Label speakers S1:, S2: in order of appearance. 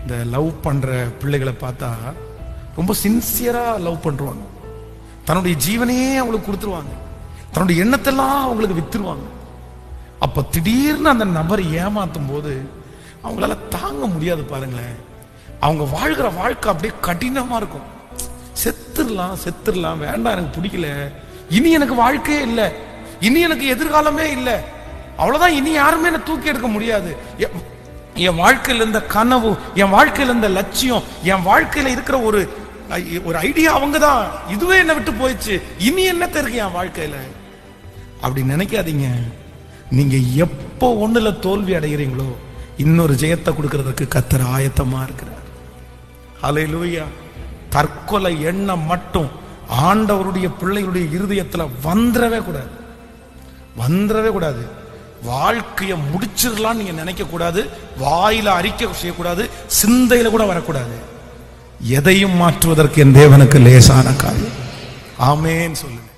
S1: இந்த லவ் பண்ற பிள்ளைகளை பார்த்தா ரொம்ப சின்சியரா லவ் பண்றாங்க. தன்னுடைய ஜீவனையே அவங்களுக்கு கொடுத்துருவாங்க. தன்னுடைய எண்ணத்தெல்லாம் அவங்களுக்கு வித்துருவாங்க. அப்ப திடீர்னு அந்த நபர் ஏமாத்தும் போது அவங்களால தாங்க முடியாது. பாருங்களேன், அவங்க வாழ்கிற வாழ்க்கை அப்படியே கடினமா இருக்கும். செத்துடலாம், வேண்டாம், எனக்கு பிடிக்கல, இனி எனக்கு வாழ்க்கையே இல்லை, இனி எனக்கு எதிர்காலமே இல்லை, அவ்வளவுதான், இனி யாருமே என்ன தூக்கி எடுக்க முடியாது, என் வாழ்க்கையில இருந்த கனவு, என் வாழ்க்கையில இருந்த லட்சியம், என் வாழ்க்கையில இருக்கிற ஒரு ஐடியா அவங்கதான், இதுவே என்ன விட்டு போயிடுச்சு, இனி என்னத்த இருக்கு என் வாழ்க்கையில. அப்படி நினைக்காதீங்க. நீங்க எப்போ ஒண்ணுல தோல்வி அடைகிறீங்களோ இன்னொரு ஜெயத்தை கொடுக்கிறதுக்கு கர்த்தர் ஆயத்தமா இருக்கிறார். ஹல்லேலூயா. தற்கொலை எண்ணம் மட்டும் ஆண்டவருடைய பிள்ளைகளுடைய இருதயத்துல வந்துடவே கூடாது. வாழ்க்கையை முடிச்சிடலாம் நீங்க நினைக்க கூடாது. வாயில அறிக்கை செய்யக்கூடாது. சிந்தையில கூட வரக்கூடாது. எதையும் மாற்றுவதற்கு என் தேவனுக்கு லேசான காரியம். ஆமென் சொல்லுங்க.